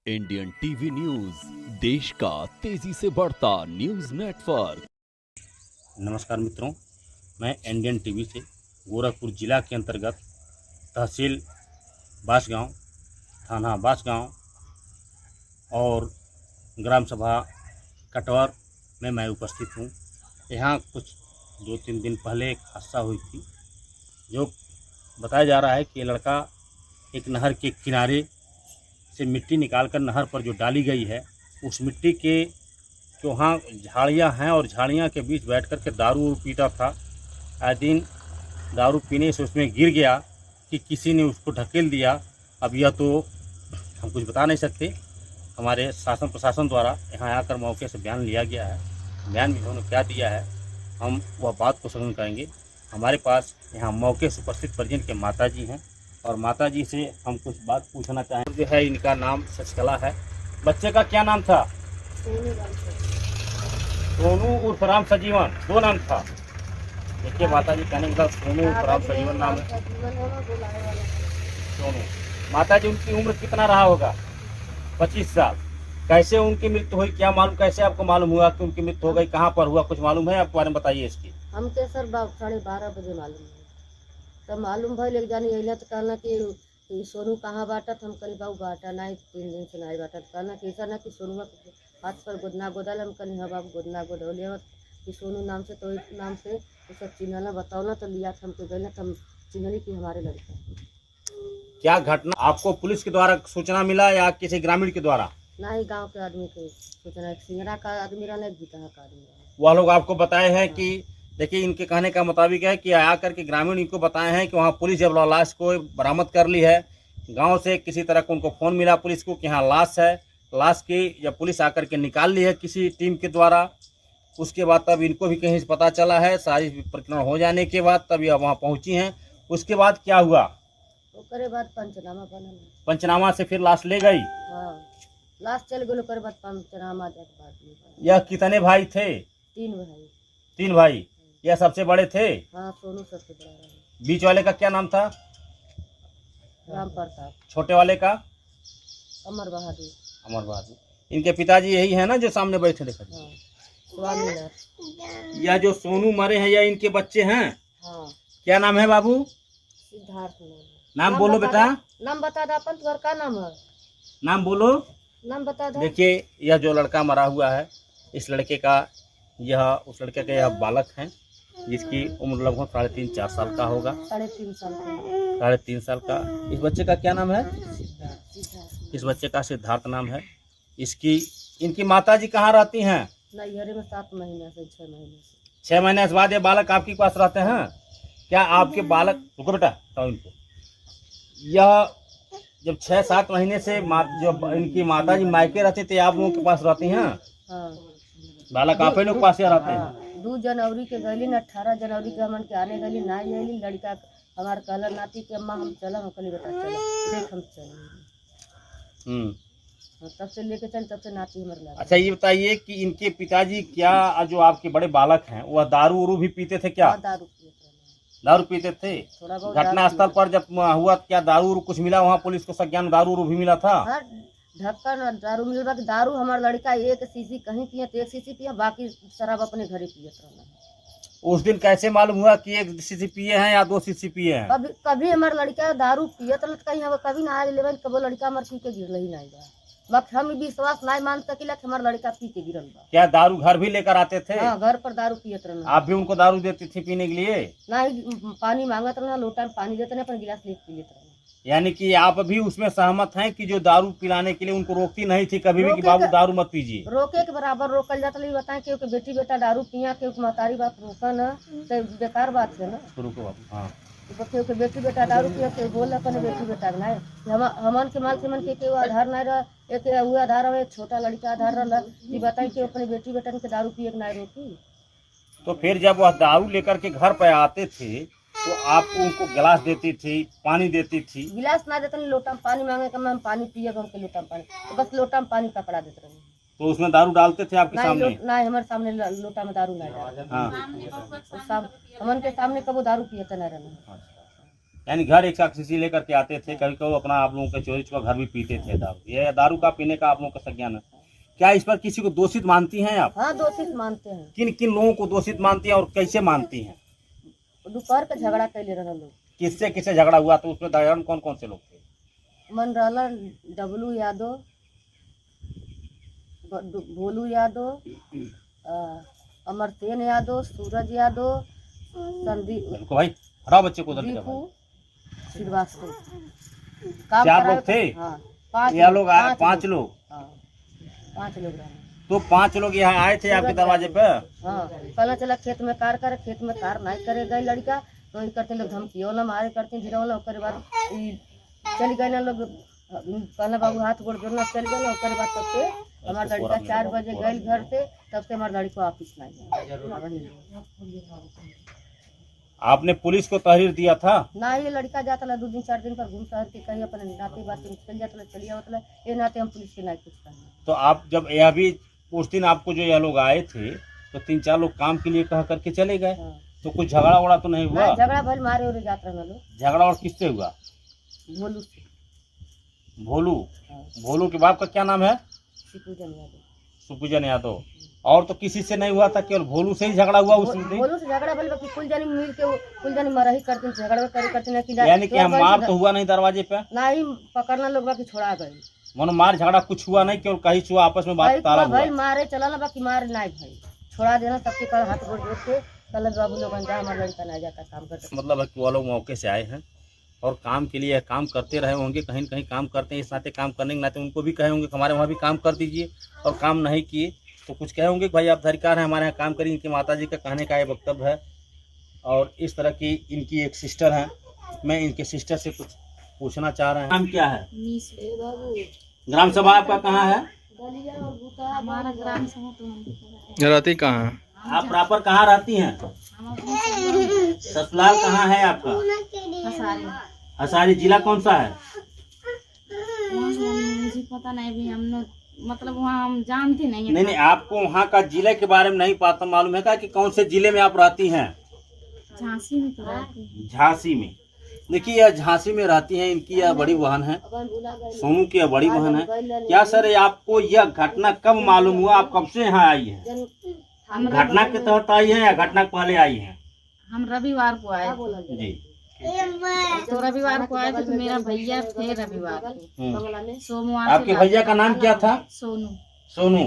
Indian TV news देश का तेजी से बढ़ता न्यूज नेटवर्क। नमस्कार मित्रों, मैं इंडियन टीवी से गोरखपुर जिला के अंतर्गत तहसील बांसगांव, थाना बांसगांव और ग्राम सभा कटवर में मैं उपस्थित हूँ। यहाँ कुछ 2-3 दिन पहले एक हादसा हुई थी, जो बताया जा रहा है कि ये लड़का एक नहर के किनारे से मिट्टी निकालकर नहर पर जो डाली गई है, उस मिट्टी के जो वहाँ झाड़ियाँ हैं और झाड़ियाँ के बीच बैठ कर के दारू पीता था। आए दिन दारू पीने से उसमें गिर गया कि किसी ने उसको ढकेल दिया। अब यह तो हम कुछ बता नहीं सकते। हमारे शासन प्रशासन द्वारा यहाँ आकर मौके से बयान लिया गया है। बयान में उन्होंने क्या दिया है, हम वह बात को समझ करेंगे। हमारे पास यहाँ मौके से उपस्थित परिजन के माताजी हैं और माताजी से हम कुछ बात पूछना चाहेंगे। जो है, इनका नाम शशिकला है। बच्चे का क्या नाम था? सोनू उर्फ राम सजीवन, 2 नाम था। देखिए माताजी कहने का सोनू उर्फ राम सजीवन नाम है। सोनू। माताजी, उनकी उम्र कितना रहा होगा? 25 साल। कैसे उनकी मृत्यु हुई, क्या मालूम? कैसे आपको मालूम हुआ कि उनकी मृत्यु हो गई? कहाँ पर हुआ, कुछ मालूम है आपके बारे में? बताइए इसकी। हमके सर 12:30 बजे मालूम है। तब मालूम भइल एक जानी अइला तो कहना कि सोनू कहाँ बाटत। हम कहली बाबू बाटा नहीं, 3 दिन से नहीं बाटत। कहना कि ऐसा ना कि सोनू हाथ पर गोदना गोदल। हम कहली हाँ बाबू गोदना गोदौले कि सोनू नाम से, तो इस नाम से तो सब चिन्हला बताओ तो लिया था हमको गई ना, तो हम चिन्हली कि हमारे लड़का। क्या घटना आपको पुलिस के द्वारा सूचना मिला या किसी ग्रामीण के द्वारा? ना ही गाँव के आदमी के सूचना, एक सिंगरा का आदमी रहना, एक बीता का आदमी रहना। वह लोग आपको बताए हैं कि देखिए, इनके कहने का मुताबिक है कि आकर के ग्रामीण इनको बताए हैं कि वहाँ पुलिस जब लाश को बरामद कर ली है, गांव से किसी तरह को उनको फ़ोन मिला पुलिस को कि यहाँ लाश है। लाश की जब पुलिस आकर के निकाल ली है किसी टीम के द्वारा, उसके बाद तब इनको भी कहीं से पता चला है। सारी प्रक्रिया हो जाने के बाद तब यह वहाँ पहुँची हैं। उसके बाद क्या हुआ? ओकरे बाद पंचनामा बनल। पंचनामा से फिर लाश ले गई। हाँ, लाश चल गए। ओकरे बाद पंचनामा जाके बाद में। यह कितने भाई थे? 3 भाई। 3 भाई। यह सबसे बड़े थे? हाँ, सोनू सबसे बड़ा रहा। बीच वाले का क्या नाम था? राम प्रताप। छोटे वाले का? अमर बहादुर। अमर बहादुर। इनके पिताजी यही है ना जो सामने बैठे देखा? हाँ, स्वामी। यह जो सोनू मरे हैं, यह इनके बच्चे हैं? हाँ। क्या नाम है बाबू? सिद्धार्थ नाम बोलो बेटा। नाम बता दे अपन, तुम्हारा क्या नाम है? नाम बोलो। नाम बता दे। देखिए, यह जो लड़का मरा हुआ है, इस लड़के का उस लड़के का यह बालक है, जिसकी उम्र लगभग 3.5-4 साल का होगा। 3.5 साल का। 3.5 साल का। इस बच्चे का क्या नाम है? इस बच्चे का सिद्धार्थ नाम है। इनकी माताजी कहाँ रहती हैं? नैहरे में 7 महीने से 6 महीने से। 6 महीने के बाद ये बालक आपके पास रहते हैं? क्या आपके बालक, रुको बेटा, बताओ इनको। यह जब 6-7 महीने से जो इनकी माताजी मायके रहती थे, आप लोगों के पास रहती हैं? हाँ। बालक आप ही लोग पास रहते हैं? 2 जनवरी के गली न 18 जनवरी के हमन के आने गली ना गली। लड़का हमारे कहला नाती के अम्मा हम चला, हम कहली बेटा चलो देख हम चले। तब से लेके चल, तब से नाती हमारे लगा। अच्छा, ये बताइए कि इनके पिताजी क्या, जो आपके बड़े बालक हैं, वह दारू उरू भी पीते थे क्या? दारू पीते थे? थोड़ा बहुत। घटना स्थल पर जब हुआ, क्या दारू उरू कुछ मिला वहाँ? पुलिस को संज्ञान दारू उरू भी मिला था? हाँ, ढक्कन दारू मिल बा। दारू हमारा लड़का 1 शीशी कहीं पिए तो 1 शीशी पिया, बाकी शराब अपने घरे पियत रहना। उस दिन कैसे मालूम हुआ कि 1 शीशी पिए हैं या 2 शीशी पिए हैं? कभी हमारा लड़का दारू पियत रहत कहीं, कभी ना आए लेवन, कबो लड़का हमारे पी के गिरल ही नहीं बा। बस हम विश्वास नहीं मान सकिला कि हमारा लड़का पी के गिरल बा। क्या दारू घर भी लेकर आते थे? हाँ, घर पर दारू पियत रहना। आप भी उनको दारू देती थी पीने के लिए? नहीं, पानी मांगत रहना, लोटा में पानी देते रहना, अपन गिलास लेके पी लेते रहना। यानी कि आप भी उसमें सहमत हैं कि जो दारू पिलाने के लिए उनको रोकती नहीं थी कभी भी कि बाबू दारू मत पीजिए? रोके के बराबर रोकल जाता। नहीं बताएं कि बेटी बेटा दारू पिया के महतारी बात रोका न, तो बेकार बात है ना। रुको बाबू। हाँ, के बेटी बेटा दारू पिया के बोल अपन बेटी बेटा नहीं। हमन के माल से मन के आधार नहीं रहा। एक वो आधार है, एक छोटा लड़का आधार रहा। ये बताई कि अपने बेटी बेटा के दारू पिए नहीं रोकी। तो फिर जब वह दारू लेकर के घर पे आते थे तो आप उनको गिलास देती थी, पानी देती थी? गिलास ना देते, लोटा में पानी मांगे हम पानी पिए, हम के लोटा में पानी, तो बस लोटा में पानी पकड़ा देते रहे। तो उसमें दारू डालते थे आपके सामने? नहीं, हमारे सामने लोटा में दारू नहीं डालते। हाँ। हमन के सामने कबो दारू पिए नहीं रहना। यानी घर एक साथ शीशी लेकर के आते थे, कभी कभी अपना आप लोगों के चोरी छुपा घर भी पीते थे दारू। ये दारू का पीने का आप लोगों का संज्ञान है। क्या इस पर किसी को दोषित मानती हैं आप? हाँ, दोषित मानते हैं। किन किन लोगों को दोषित मानती हैं और कैसे मानती हैं? दोपहर का झगड़ा कैले रहा लोग। किससे किससे झगड़ा हुआ? तो उसमें दयान कौन कौन से लोग थे? मन रहला डबलू यादव, भोलू यादव, अमरतेन यादव, सूरज यादव, संदीप, भाई हरा बच्चे को उधर की दीपू तरफ। श्रीवास्तव। चार लोग थे? हाँ, पाँच यह लोग आए, 5 पाँच लोग। हाँ, 5 लोग रहे। तो 5 लोग यहाँ आए थे आपके दरवाजे पे? हाँ, पहले चला खेत में कार करे, खेत में कार नहीं करे गई लड़का, तो ये करते लोग धमकियों ना मारे करते गिरौला। उसके बाद चल गए ना लोग, कहना बाबू हाथ गोड़ जोड़ना चल गए ना। उसके बाद तब से हमारा लड़का 4 बजे गए घर से, तब से हमारे लड़का वापिस नहीं। आपने पुलिस को तहरीर दिया था? ना, ये लड़का जाता ला 2 दिन 4 दिन पर घूम शहर के कहीं अपने नाते बात चल जाता चलिए होता ये नाते हम पुलिस के नहीं कुछ करना। तो आप जब यह भी उस दिन आपको जो यह लोग आए थे तो 3-4 लोग काम के लिए कह करके चले गए। हाँ। तो कुछ झगड़ा वगड़ा तो नहीं हुआ? झगड़ा भल मारे और जात रहे लोग। झगड़ा और किससे हुआ? भोलू से। भोलू? हाँ। भोलू के बाप का क्या नाम है? सुपूजन यादव। सुपूजन यादव। और तो किसी से नहीं हुआ था, केवल भोलू से ही झगड़ा हुआ उस दिन? भोलू से झगड़ा भल बाकी कुल जानी मिल के कुल जानी मरही करते झगड़ा करते नहीं कि यानी कि मार तो हुआ नहीं दरवाजे पे? नहीं, पकड़ना लोग बाकी छोड़ा गए। मनो मार झगड़ा कुछ हुआ नहीं, केवल कहीं छुआ आपस में बात ताला हुआ? भाई मारे चला ना, बाकी मार नहीं भाई, छोड़ा देना सबके कल हाथ गोड़ जोड़ के कल बाबू लोग जा हमारा लड़का नहीं जाकर काम करते। मतलब है कि वो लोग मौके से आए हैं और काम के लिए काम करते रहे होंगे, कहीं न कहीं काम करते हैं, इस नाते काम करने के नाते उनको भी कहे होंगे कि हमारे वहाँ भी काम कर दीजिए, और काम नहीं किए तो कुछ कहे होंगे कि भाई आप अधिकार हैं हमारे यहाँ काम करिए। इनकी माता जी का कहने का ये वक्तव्य है। और इस तरह की इनकी एक सिस्टर है, मैं इनके सिस्टर से कुछ पूछना चाह रहे हैं। नाम क्या है? ग्राम सभा आपका कहाँ है? हमारा ग्राम सभा रहती कहाँ है? आप प्रॉपर कहाँ रहती हैं? ससुराल कहाँ है आपका? हसारी। जिला कौन सा है? मुझे पता नहीं, भी हम लोग मतलब वहाँ हम जानते नहीं। नहीं, आपको वहाँ का जिले के बारे में नहीं पता मालूम है कि कौन से जिले में आप रहती हैं? झांसी में तो रहती है। झांसी में। देखिए यह झांसी में रहती हैं, इनकी यह बड़ी बहन है, सोनू की यह बड़ी बहन है। क्या सर ये आपको यह घटना कब मालूम हुआ? आप कब से यहाँ आई हैं? घटना के तहत आई हैं या घटना के पहले आई हैं? हम रविवार को आए जी। तो रविवार को आए थे, तो मेरा भैया थे रविवार को। सोमवार आपके भैया का नाम क्या था? सोनू। सोनू।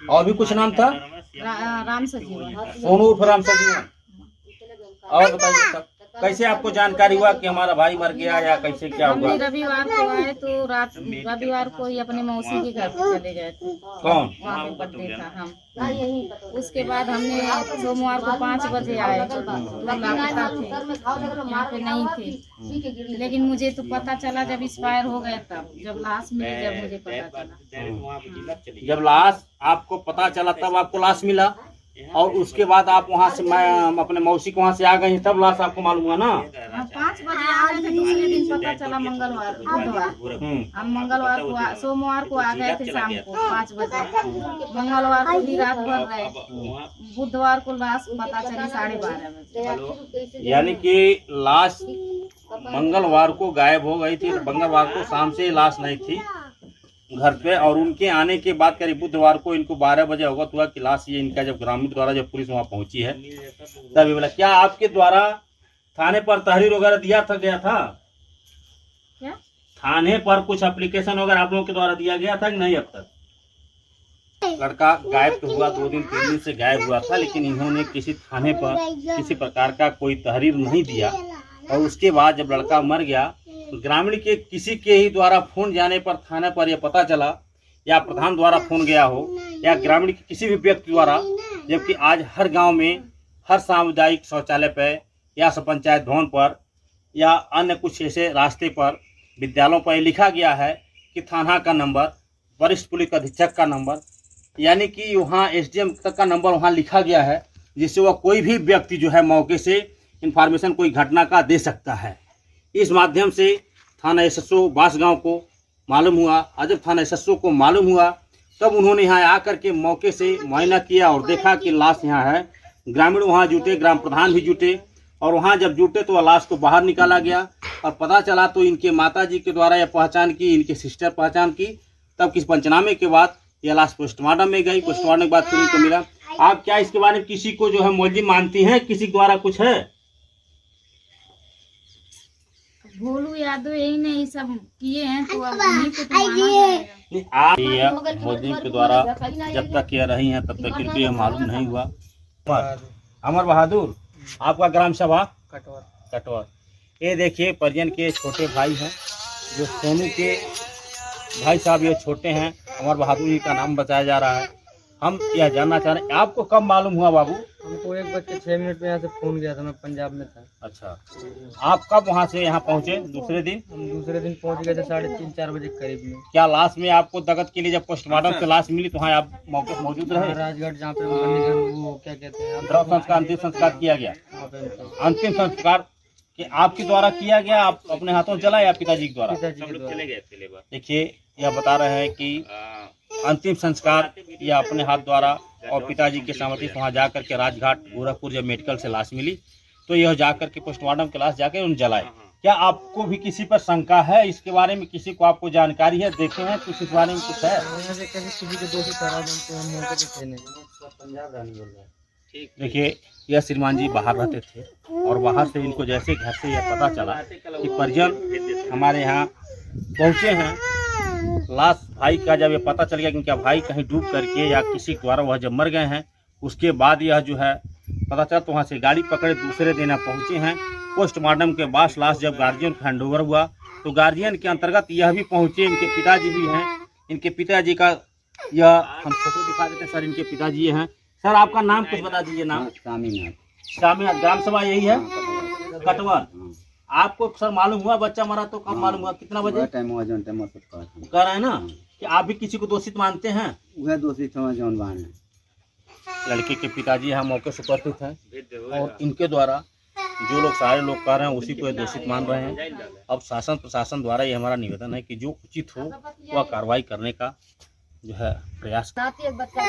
और भी कुछ नाम था? राम सजीवन। सोनू उर्फ राम सजीवन। और बताइए सर, कैसे आपको जानकारी हुआ कि हमारा भाई मर गया या कैसे क्या हुआ? हमने रविवार को आए तो रात रविवार को ही अपने मौसी के घर पे चले गए थे। कौन? वहाँ पे बर्थडे था हम। उसके बाद हमने सोमवार को 5 बजे आए, लापता थे, यहाँ पे नहीं थे। लेकिन मुझे तो पता चला जब एक्सपायर हो गए, तब जब लाश मिली, जब मुझे पता चला। जब लाश आपको पता चला तब आपको लाश मिला, और उसके बाद आप वहाँ से मैं अपने मौसी को वहाँ से आ गई तब लाश आपको मालूम हुआ ना? 5 बजे आ गए थे, दूसरे दिन पता चला मंगलवार बुधवार। हम मंगलवार को सोमवार को आ गए थे शाम को 5 बजे, मंगलवार को भी रात भर रहे, बुधवार को लाश पता चली 12:30 बजे। यानी कि लाश मंगलवार को गायब हो गई थी, मंगलवार को शाम से लाश नहीं थी घर पे, और उनके आने के बाद करीब बुधवार को इनको 12 बजे अवगत हुआ कि लाश ये इनका, जब ग्रामीण द्वारा जब पुलिस वहाँ पहुंची है तभी बोला। क्या आपके द्वारा थाने पर तहरीर वगैरह दिया था गया था? क्या थाने पर कुछ एप्लीकेशन वगैरह आप लोगों के द्वारा दिया गया था कि नहीं? अब तक लड़का गायब तो हुआ, 2 दिन 3 दिन से गायब हुआ था, लेकिन इन्होंने किसी थाने पर किसी प्रकार का कोई तहरीर नहीं दिया। और उसके बाद जब लड़का मर गया, ग्रामीण के किसी के ही द्वारा फोन जाने पर थाने पर यह पता चला, या प्रधान द्वारा फोन गया हो, या ग्रामीण के किसी भी व्यक्ति द्वारा, जबकि आज हर गांव में, हर सामुदायिक शौचालय पर या पंचायत भवन पर या अन्य कुछ ऐसे रास्ते पर, विद्यालयों पर लिखा गया है कि थाना का नंबर, वरिष्ठ पुलिस अधीक्षक का नंबर, यानी कि वहाँ SDM तक का नंबर वहाँ लिखा गया है, जिससे वह कोई भी व्यक्ति जो है मौके से इंफॉर्मेशन कोई घटना का दे सकता है। इस माध्यम से थाना SSO बांसगांव को मालूम हुआ, और जब थाना SSO को मालूम हुआ तब उन्होंने यहाँ आकर के मौके से मुआयना किया और देखा कि लाश यहाँ है। ग्रामीण वहाँ जुटे, ग्राम प्रधान भी जुटे, और वहाँ जब जुटे तो लाश को बाहर निकाला गया और पता चला तो इनके माताजी के द्वारा यह पहचान की, इनके सिस्टर पहचान की। तब किस पंचनामे के बाद यह लाश पोस्टमार्टम में गई। पोस्टमार्टम के बाद फिर इनको मिला। आप क्या इसके बारे में किसी को जो है मुलजिम मानती हैं? किसी द्वारा कुछ है? भोलू यादव यही नहीं सब किए हैं तो अब उन्हीं को तो माना जाएगा। आप मुलजिम के द्वारा जब तक यह रही हैं तब तक इनको यह मालूम नहीं हुआ। अमर बहादुर, आपका ग्राम सभा कटवर। ये देखिए परिजन के छोटे भाई हैं, जो सोनू के भाई साहब ये छोटे हैं, अमर बहादुर जी का नाम बताया जा रहा है। हम यह जानना चाह रहे हैं, आपको कब मालूम हुआ बाबू? हमको 1:06 पे यहाँ से फोन गया था, मैं पंजाब में था। अच्छा, आप कब वहाँ से यहाँ पहुँचे? दूसरे दिन? हम दूसरे दिन पहुँच गए थे 3:30-4 बजे करीब में। क्या लाश में आपको दगत के लिए जब पोस्टमार्टम से लाश मिली तो वहाँ आप मौके पर मौजूद रहे? राजगढ़ जहाँ पे वो क्या कहते हैं, द्रव संस्कार, अंतिम संस्कार किया गया। वहाँ पे अंतिम संस्कार कि आपके द्वारा किया गया, आप अपने हाथों से जला या पिताजी के द्वारा? पिताजी के द्वारा। देखिए यह बता रहे हैं कि अंतिम संस्कार या अपने हाथ द्वारा और पिताजी के सहमति से वहाँ जाकर के राजघाट गोरखपुर जब मेडिकल से लाश मिली तो यह जाकर के पोस्टमार्टम के लाश जाकर उन जलाए। क्या आपको भी किसी पर शंका है इसके बारे में? किसी को आपको जानकारी है, देखे हैं कुछ इस बारे में कुछ है? यहाँ से किसी के दोषी ठहरा तो हम मौके पे थे नहीं। देखिए यह श्रीमान जी बाहर रहते थे और बाहर से इनको जैसे घर से यह पता चला कि परिजन हमारे यहाँ पहुँचे हैं, लाश भाई का जब ये पता चल गया कि उनका भाई कहीं डूब करके या किसी द्वारा वह जब मर गए हैं, उसके बाद यह जो है पता चला तो वहाँ से गाड़ी पकड़े दूसरे दिन पहुँचे हैं। पोस्टमार्टम के बाद लाश जब गार्जियन को हैंडओवर हुआ तो गार्जियन के अंतर्गत यह भी पहुँचे, इनके पिताजी भी हैं। इनके पिताजी का यह हम फोटो दिखा देते हैं। सर इनके पिताजी हैं। सर आपका नाम कुछ बता दीजिए। नाम? स्वामीनाथ। ग्राम सभा यही है कटवर। आपको सर मालूम हुआ बच्चा मरा तो कब मालूम हुआ, कितना बजे? कह रहे हैं ना कि आप भी किसी को दोषित मानते हैं? वह दोषित है। लड़के के पिताजी यहाँ मौके से उपस्थित हैं और इनके द्वारा जो लोग सारे लोग कह रहे हैं उसी को ये दोषित मान रहे हैं। अब शासन प्रशासन द्वारा ये हमारा निवेदन है कि जो उचित हो वह कार्रवाई करने का जो है प्रयास। एक बच्चा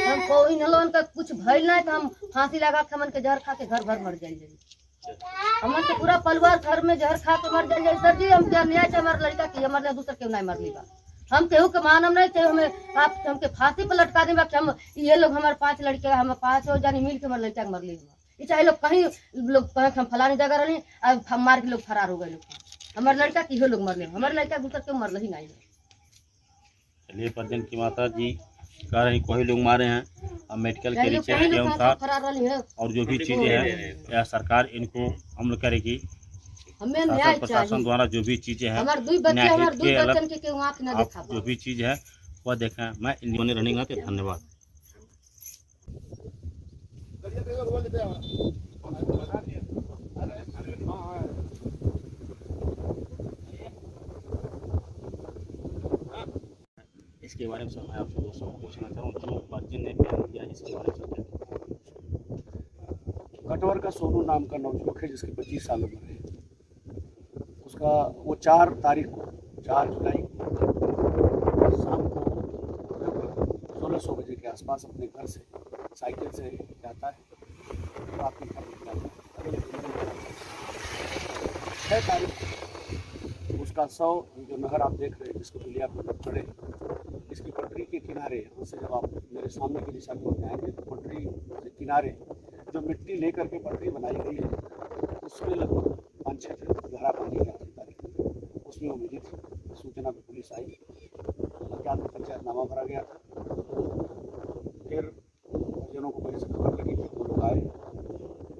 हम कोई नलोन का कुछ भइल नहीं तो हम फांसी लगा के हमन के जहर खा के घर भर मर जाइए। हमन के पूरा परिवार घर में जहर खा के मर जाइए। सर जी हम न्याय से हमारे लड़का की हमारे दूसर क्यों नहीं मरली बा? हम केहू के मानम नहीं थे, हमें आप हमके फांसी पर लटका दे। हम ये लोग हमारे 5 लड़के हम 5 जानी मिल के हमारे लड़का के मरली। चाहे लोग कहीं लोग कहे हम फलानी जगह रही अब हम मार के लोग फरार हो गए। लोग हमारे लड़का की लोग मरले, हमारे लड़का दूसर क्यों मरल ही नहीं। चलिए परिजन की माता जी कह रही कोई लोग मारे हैं। अब मेडिकल के रिपोर्ट के अनुसार और जो भी चीज़ें हैं यह सरकार इनको अमल करेगी। हमें न्याय प्रशासन द्वारा जो भी चीज़ें हैं हमारे 2 बच्चे हमारे 2 बच्चन के आँख न देखा जो भी चीज़ है वह देखें। मैं इन रनिंग आते धन्यवाद। इसके बारे में सर मैं आपसे दोस्तों को पूछना चाहूँ जो परिजन ने बयान किया इसके बारे में। कटवर का सोनू नाम का नवयुवक है जिसके 25 साल उम्र है। उसका वो 4 तारीख को 4 जुलाई शाम को 1600 बजे के आसपास अपने घर से साइकिल से जाता है तो आपके घर में जाता है। 6 तारीख उसका शव जो नहर आप देख रहे हैं जिसको बिलिया पड़े, इसकी पटरी के किनारे, यहाँ से जब आप मेरे सामने की दिशा में जाएंगे तो पटरी के किनारे जो मिट्टी लेकर के पटरी बनाई गई है उसमें लगभग 5-6 फीट गहरा पानी है। उसमें वो मिली थी। सूचना पर पुलिस आई, अज्ञात में पंचायतनामा भरा गया था। फिर परिजनों को पहले से खबर लगी थी, 2 लोग आए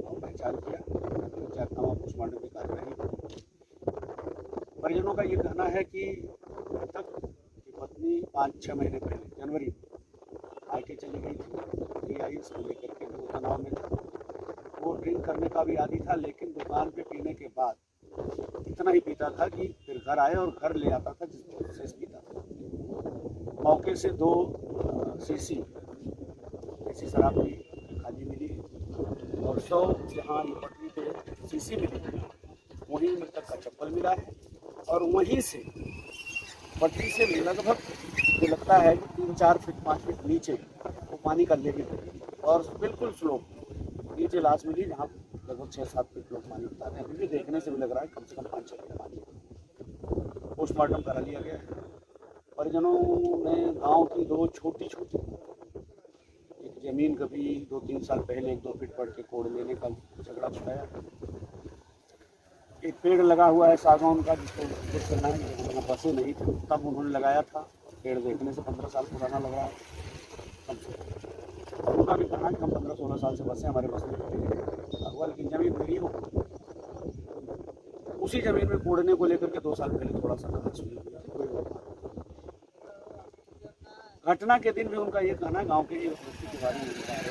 और पहचान किया। पंचायतनामा पोस्टमार्टम की कार्यवाही। परिजनों का ये कहना है कि तक की पत्नी 5-6 महीने पहले जनवरी आईटी चली गई थी। आई इसको लेकर के वो तनाव में था। वो ड्रिंक करने का भी आदी था, लेकिन दुकान पे पीने के बाद इतना ही पीता था कि फिर घर आए और घर ले आता था जिसको शेष पीता था। मौके से 2 शीशी ऐसी शराब की खाली मिली और 100 जहाँ ये पटरी पे शीशी मिली वहीं मृतक का चप्पल मिला है और वहीं से पटरी से लगभग मुझे लगता है कि 3-4 फीट 5 फीट नीचे वो पानी का लेवल और बिल्कुल स्लो नीचे लाश मिली जहाँ लगभग 6-7 फीट लोग पानी बता रहे हैं। अभी भी देखने से भी लग रहा है कम से कम 5-6 फीट पानी। पोस्टमार्टम करा लिया गया है। परिजनों ने गांव की 2 छोटी एक जमीन कभी 2-3 साल पहले 1-2 फीट पड़ के कोड़ लेने का झगड़ा छुड़ाया। एक पेड़ लगा हुआ है सागौन का जिसको चलना है, बसे नहीं थे तब उन्होंने लगाया था। पेड़ देखने से 15 साल पुराना लग रहा है कम से कम। उन्होंने भी कहा कि हम 15-16 साल से बसे, हमारे बस में हुआ, लेकिन जमीन मेरी हो। उसी जमीन में कोड़ने को लेकर के 2 साल पहले थोड़ा सा बहस हुई। कोई और घटना के दिन भी उनका ये कहना है, गाँव के एक व्यक्ति के बारे में बता रहे,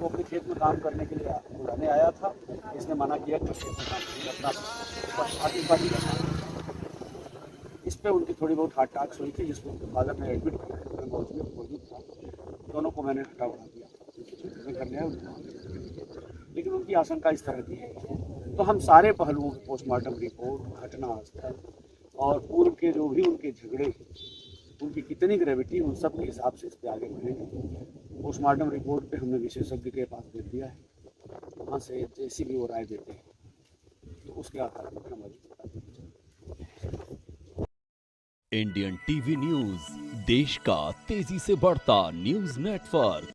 वो अपने खेत में काम करने के लिए बुलाने आया था। इसने मना किया कि खेत में काम नहीं करना। इस पर उनकी थोड़ी बहुत हार्ट अटैक्स हुई थी, जिसको फादर ने एडमिट किया। मैं मौजूद था, दोनों को मैंने हटा बढ़ा दिया करने आया। लेकिन उनकी आशंका इस तरह की है, तो हम सारे पहलुओं की पोस्टमार्टम रिपोर्ट, घटनास्थल और पूर्व के जो भी उनके झगड़े, उनकी कितनी ग्रेविटी, उन सब के हिसाब से इस पर आगे बढ़ेंगे। पोस्टमार्टम रिपोर्ट पे हमने विशेषज्ञ के पास भेज दिया है, वहाँ से जैसी भी वो राय देते हैं तो उसके आधार पर हम इंडियन टीवी न्यूज, देश का तेजी से बढ़ता न्यूज नेटवर्क।